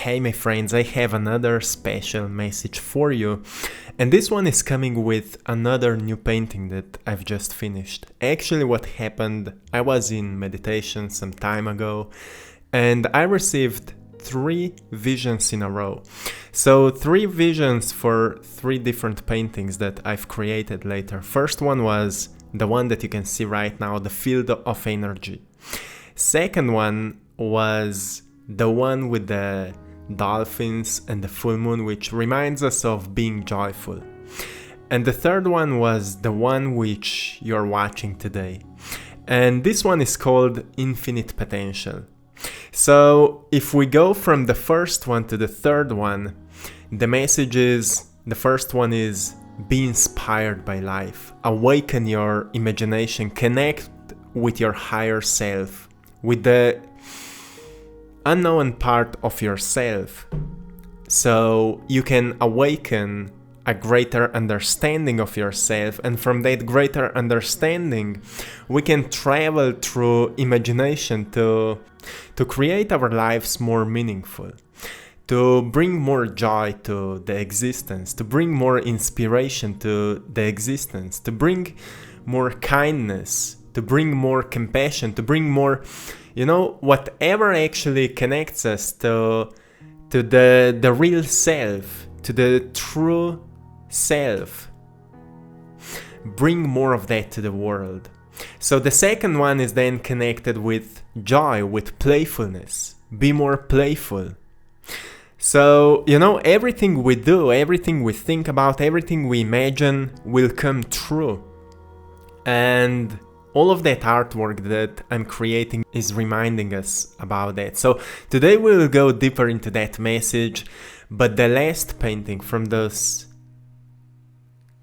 Hey my friends, I have another special message for you, and this one is coming with another new painting that I've just finished. Actually what happened, I was in meditation some time ago and I received 3 visions in a row. So 3 visions for 3 different paintings that I've created later. First one was the one that you can see right now, the field of energy. Second one was the one with the dolphins and the full moon, which reminds us of being joyful. And the third one was the one which you're watching today. And this one is called Infinite Potential. So if we go from the first one to the third one, the message is, the first one is be inspired by life, awaken your imagination, connect with your higher self, with the unknown part of yourself, so you can awaken a greater understanding of yourself, and from that greater understanding we can travel through imagination to create our lives more meaningful, to bring more joy to the existence, to bring more inspiration to the existence, to bring more kindness, to bring more compassion, to bring more, whatever actually connects us to the real self, to the true self. Bring more of that to the world. So the second one is then connected with joy, with playfulness. Be more playful. So, everything we do, everything we think about, everything we imagine will come true. And all of that artwork that I'm creating is reminding us about that. So today we will go deeper into that message, but the last painting from those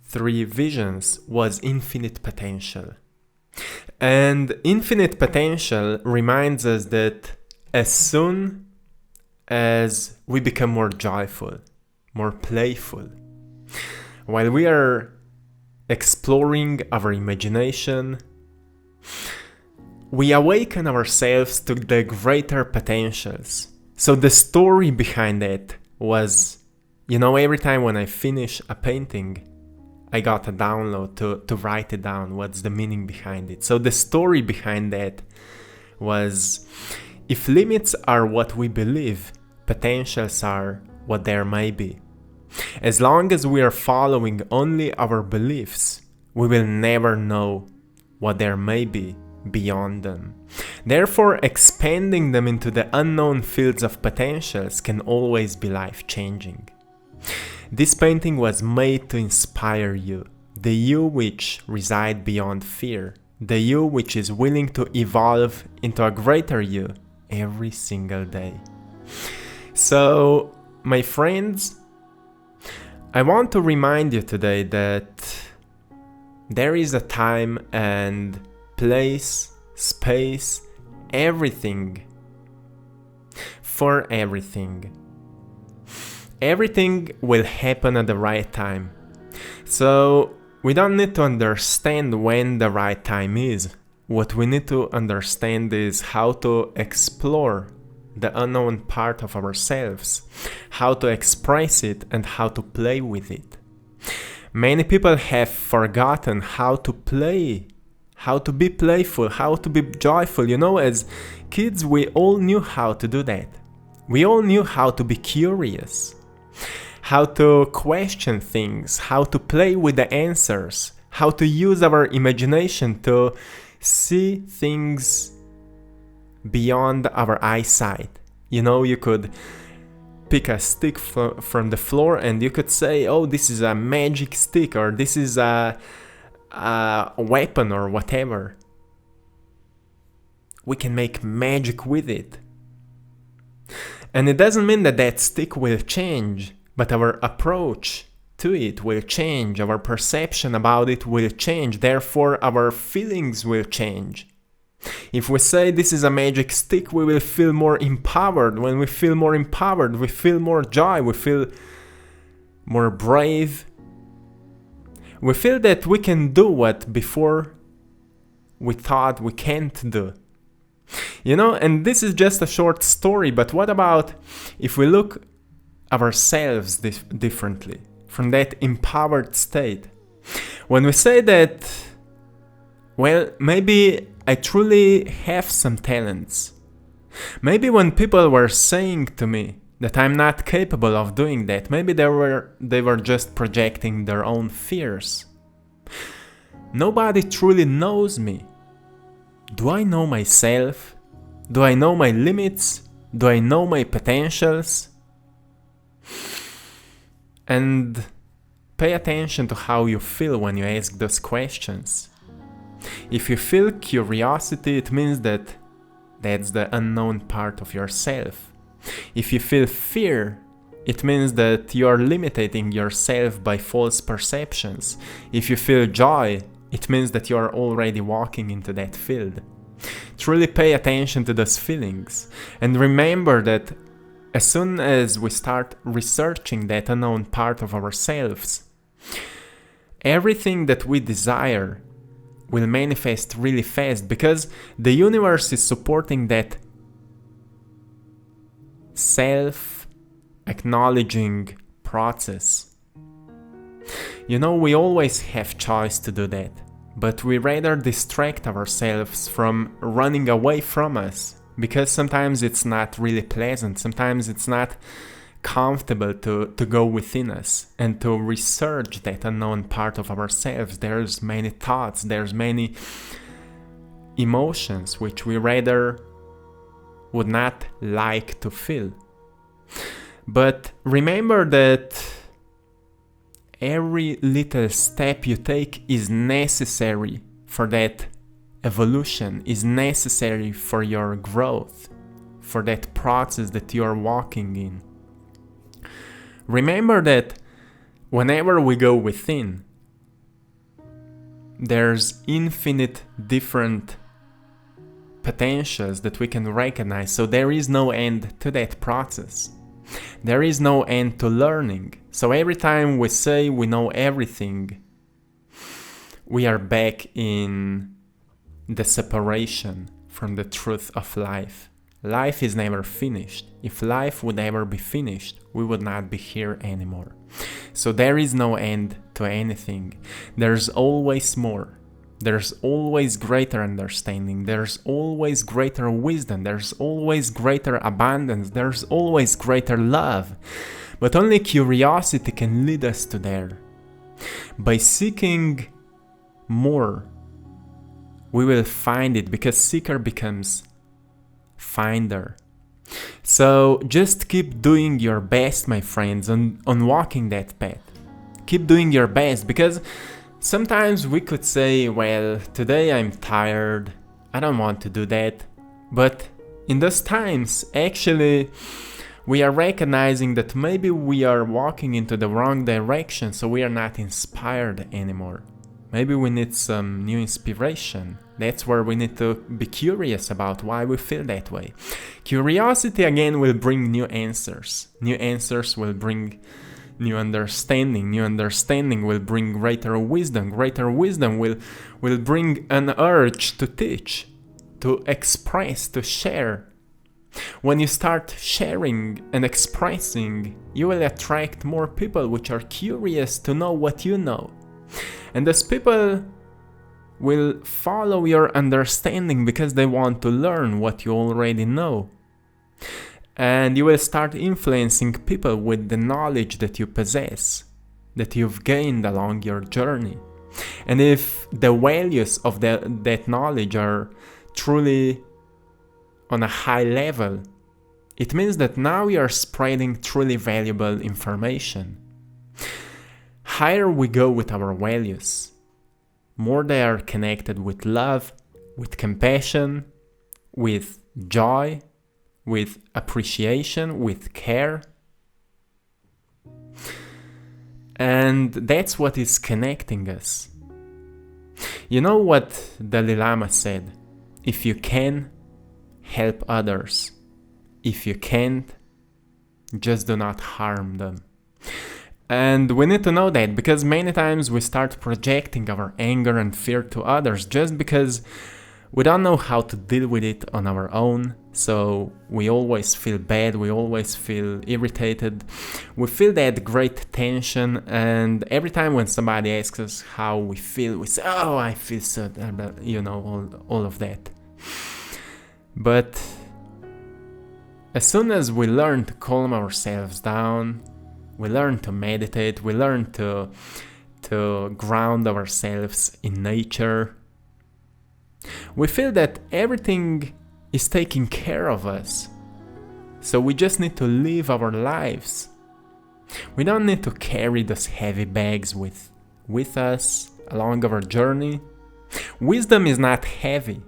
3 visions was Infinite Potential. And Infinite Potential reminds us that as soon as we become more joyful, more playful, while we are exploring our imagination, we awaken ourselves to the greater potentials. So the story behind that was, every time when I finish a painting, I got a download to write it down, what's the meaning behind it. So the story behind that was, if limits are what we believe, potentials are what there may be. As long as we are following only our beliefs, we will never know what there may be beyond them. Therefore, expanding them into the unknown fields of potentials can always be life-changing. This painting was made to inspire you, the you which reside beyond fear, the you which is willing to evolve into a greater you every single day. So, my friends, I want to remind you today that there is a time and place, space, everything for everything. Everything will happen at the right time. So we don't need to understand when the right time is. What we need to understand is how to explore the unknown part of ourselves, how to express it and how to play with it. Many people have forgotten how to play, how to be playful, how to be joyful. As kids, we all knew how to do that. We all knew how to be curious, how to question things, how to play with the answers, how to use our imagination to see things beyond our eyesight. You could pick a stick from the floor and you could say, oh, this is a magic stick, or this is a weapon, or whatever. We can make magic with it. And it doesn't mean that that stick will change, but our approach to it will change, our perception about it will change, therefore our feelings will change. If we say this is a magic stick, we will feel more empowered. When we feel more empowered, we feel more joy, we feel more brave. We feel that we can do what before we thought we can't do. And this is just a short story, but what about if we look ourselves differently, from that empowered state? When we say that, well, maybe I truly have some talents. Maybe when people were saying to me that I'm not capable of doing that, maybe they were just projecting their own fears. Nobody truly knows me. Do I know myself? Do I know my limits? Do I know my potentials? And pay attention to how you feel when you ask those questions. If you feel curiosity, it means that that's the unknown part of yourself. If you feel fear, it means that you are limiting yourself by false perceptions. If you feel joy, it means that you are already walking into that field. Truly pay attention to those feelings, and remember that as soon as we start researching that unknown part of ourselves, everything that we desire will manifest really fast, because the universe is supporting that self-acknowledging process. We always have choice to do that, but we rather distract ourselves from running away from us, because sometimes it's not really pleasant, sometimes it's not comfortable to go within us and to research that unknown part of ourselves. There's many thoughts, there's many emotions which we rather would not like to feel. But remember that every little step you take is necessary for that evolution, is necessary for your growth, for that process that you are walking in. Remember that whenever we go within, there's infinite different potentials that we can recognize, so there is no end to that process. There is no end to learning. So every time we say we know everything, we are back in the separation from the truth of life. Life is never finished. If life would ever be finished, we would not be here anymore. So there is no end to anything. There's always more. There's always greater understanding. There's always greater wisdom. There's always greater abundance. There's always greater love. But only curiosity can lead us to there. By seeking more, we will find it, because seeker becomes finder. So just keep doing your best, my friends, on walking that path. Keep doing your best, because sometimes we could say, well, today I'm tired, I don't want to do that. But in those times, actually, we are recognizing that maybe we are walking into the wrong direction, so we are not inspired anymore. Maybe we need some new inspiration. That's where we need to be curious about why we feel that way. Curiosity again will bring new answers. New answers will bring new understanding. New understanding will bring greater wisdom. Greater wisdom will bring an urge to teach, to express, to share. When you start sharing and expressing, you will attract more people which are curious to know what you know. And those people will follow your understanding because they want to learn what you already know. And you will start influencing people with the knowledge that you possess, that you've gained along your journey. And if the values of that knowledge are truly on a high level, it means that now you are spreading truly valuable information. Higher we go with our values, more they are connected with love, with compassion, with joy, with appreciation, with care. And that's what is connecting us. You know what Dalai Lama said? If you can, help others. If you can't, just do not harm them. And we need to know that, because many times we start projecting our anger and fear to others just because We don't know how to deal with it on our own, so we always feel bad, we always feel irritated, we feel that great tension, and every time when somebody asks us how we feel, we say, oh, I feel so, all of that. But as soon as we learn to calm ourselves down, we learn to meditate, we learn to ground ourselves in nature, we feel that everything is taking care of us. So we just need to live our lives. We don't need to carry those heavy bags with us along our journey. Wisdom is not heavy.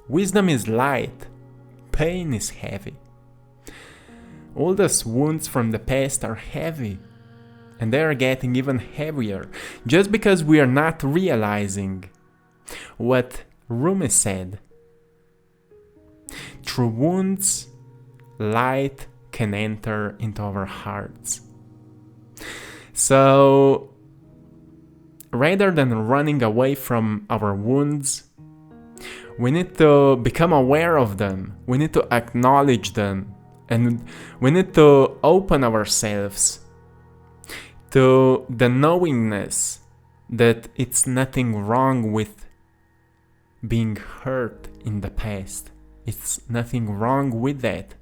Wisdom is light. Pain is heavy. All those wounds from the past are heavy, and they are getting even heavier just because we are not realizing what Rumi said. Through wounds, light can enter into our hearts. So, rather than running away from our wounds, we need to become aware of them. We need to acknowledge them. And we need to open ourselves to the knowingness that it's nothing wrong with being hurt in the past. It's nothing wrong with that.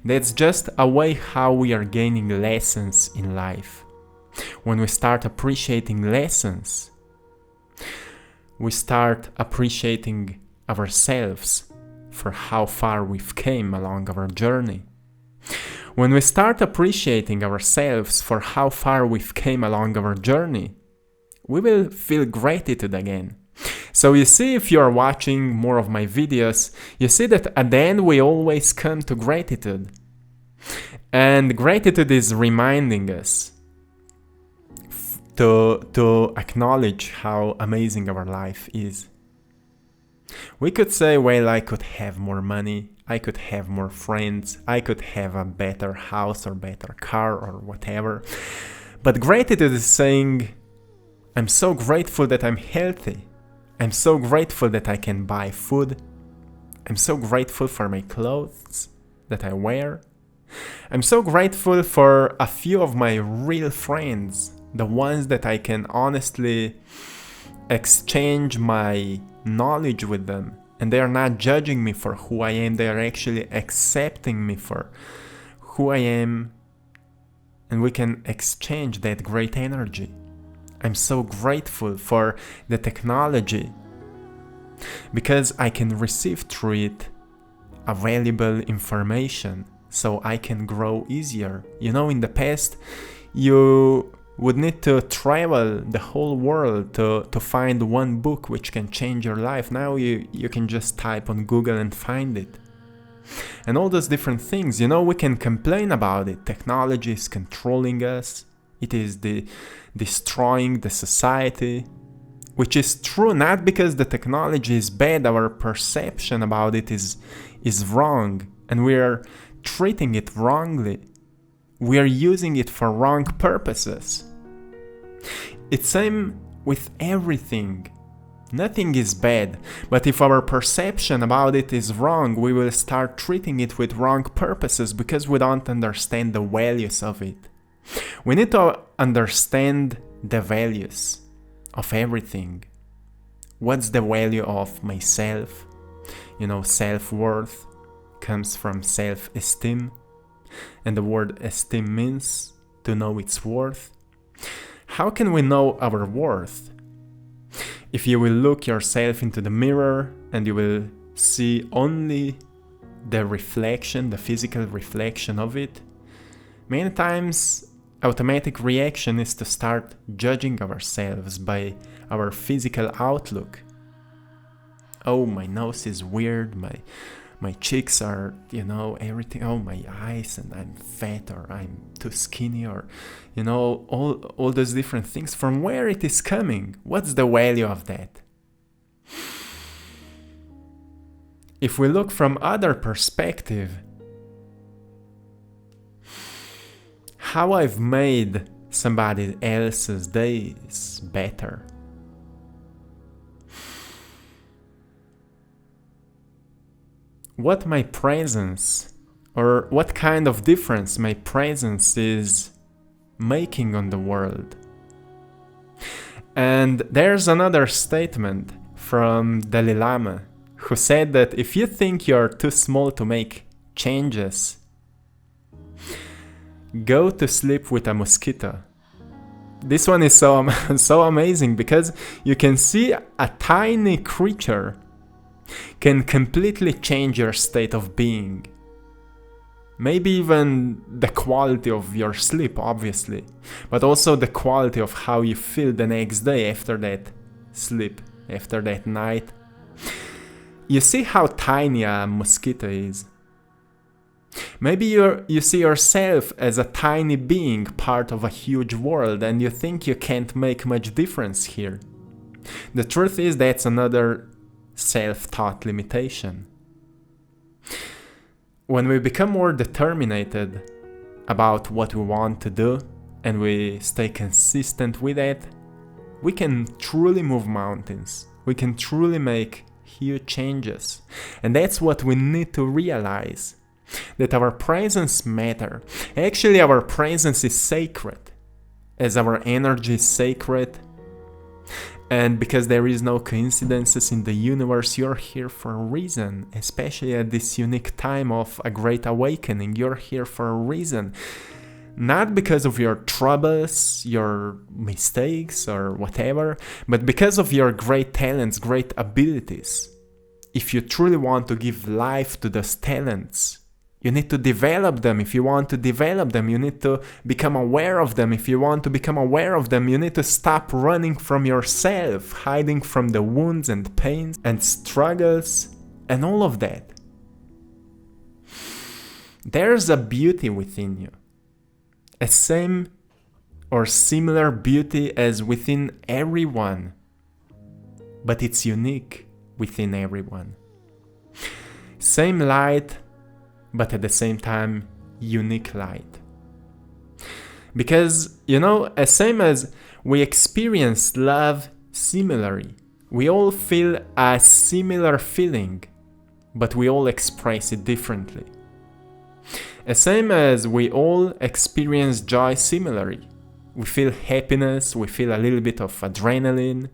That's just a way how we are gaining lessons in life. When we start appreciating lessons, we start appreciating ourselves for how far we've came along our journey. When we start appreciating ourselves for how far we've came along our journey, we will feel gratitude again. So you see, if you are watching more of my videos, you see that at the end we always come to gratitude. And gratitude is reminding us to acknowledge how amazing our life is. We could say, well, I could have more money, I could have more friends, I could have a better house or better car or whatever. But gratitude is saying, I'm so grateful that I'm healthy. I'm so grateful that I can buy food. I'm so grateful for my clothes that I wear. I'm so grateful for a few of my real friends, the ones that I can honestly exchange my knowledge with them, and they are not judging me for who I am. They are actually accepting me for who I am, and we can exchange that great energy. I'm so grateful for the technology because I can receive through it a valuable information, so I can grow easier. You know, in the past, you would need to travel the whole world to find one book which can change your life. Now you can just type on Google and find it. And all those different things, you know, we can complain about it. Technology is controlling us. It is destroying the society, which is true, not because the technology is bad. Our perception about it is wrong, and we are treating it wrongly. We are using it for wrong purposes. It's same with everything. Nothing is bad, but if our perception about it is wrong, we will start treating it with wrong purposes because we don't understand the values of it. We need to understand the values of everything. What's the value of myself? You know, self-worth comes from self-esteem. And the word esteem means to know its worth. How can we know our worth? If you will look yourself into the mirror and you will see only the reflection, the physical reflection of it, many times automatic reaction is to start judging ourselves by our physical outlook. Oh, my nose is weird, my cheeks are, everything, oh, my eyes, and I'm fat, or I'm too skinny, or, all those different things. From where it is coming? What's the value of that? If we look from other perspective, how I've made somebody else's days better. what my presence, or what kind of difference my presence is making on the world. And there's another statement from Dalai Lama, who said that if you think you're too small to make changes, go to sleep with a mosquito. This one is so amazing, because you can see a tiny creature can completely change your state of being. Maybe even the quality of your sleep, obviously, but also the quality of how you feel the next day after that sleep, after that night. You see how tiny a mosquito is. Maybe you see yourself as a tiny being, part of a huge world, and you think you can't make much difference here. The truth is, that's another self-taught limitation. When we become more determined about what we want to do, and we stay consistent with it, we can truly move mountains. We can truly make huge changes. And that's what we need to realize. That our presence matters. Actually, our presence is sacred, as our energy is sacred. And because there is no coincidences in the universe, you're here for a reason. Especially at this unique time of a great awakening, you're here for a reason. Not because of your troubles, your mistakes, or whatever, but because of your great talents, great abilities. If you truly want to give life to those talents, you need to develop them. If you want to develop them, you need to become aware of them. If you want to become aware of them, you need to stop running from yourself, hiding from the wounds and pains and struggles and all of that. There's a beauty within you, a same or similar beauty as within everyone, but it's unique within everyone. Same light, but at the same time, unique light. Because, as same as we experience love similarly, we all feel a similar feeling, but we all express it differently. As same as we all experience joy similarly, we feel happiness, we feel a little bit of adrenaline,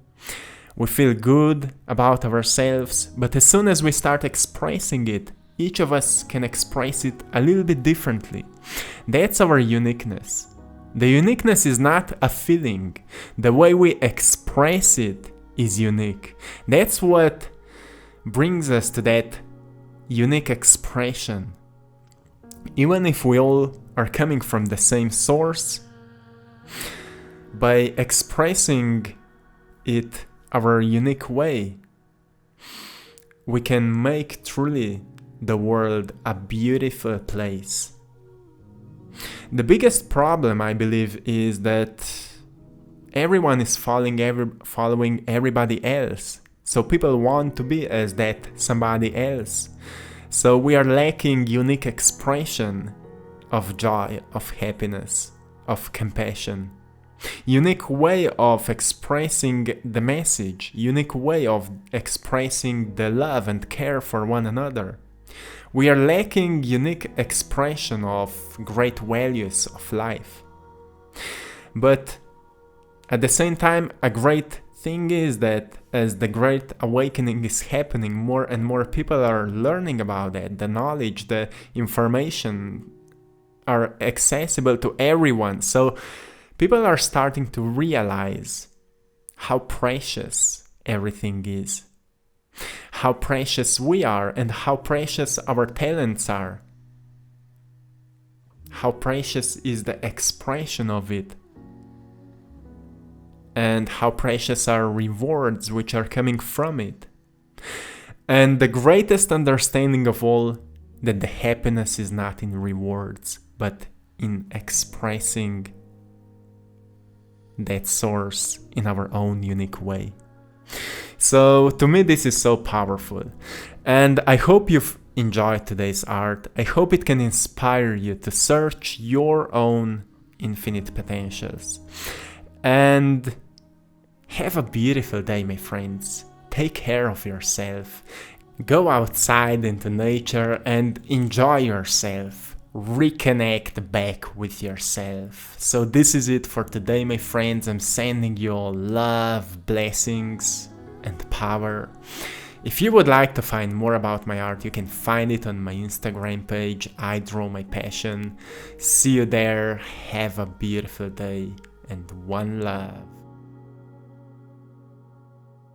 we feel good about ourselves, but as soon as we start expressing it, each of us can express it a little bit differently. That's our uniqueness. The uniqueness is not a feeling. The way we express it is unique. That's what brings us to that unique expression. Even if we all are coming from the same source, by expressing it our unique way, we can make truly the world a beautiful place. The biggest problem, I believe, is that everyone is following everybody else. So people want to be as that somebody else. So we are lacking unique expression of joy, of happiness, of compassion. Unique way of expressing the message. Unique way of expressing the love and care for one another. We are lacking unique expression of great values of life. But at the same time, a great thing is that as the great awakening is happening, more and more people are learning about it. The knowledge, the information are accessible to everyone. So people are starting to realize how precious everything is. How precious we are and how precious our talents are. How precious is the expression of it. And how precious are rewards which are coming from it. And the greatest understanding of all, that the happiness is not in rewards, but in expressing that source in our own unique way. So to me this is so powerful, and I hope you've enjoyed today's art. I hope it can inspire you to search your own infinite potentials. And have a beautiful day, my friends. Take care of yourself. Go outside into nature and enjoy yourself. Reconnect back with yourself. So this is it for today, my friends. I'm sending you all love, blessings, and power. If you would like to find more about my art, you can find it on my Instagram page, I Draw My Passion. See you there. Have a beautiful day and one love.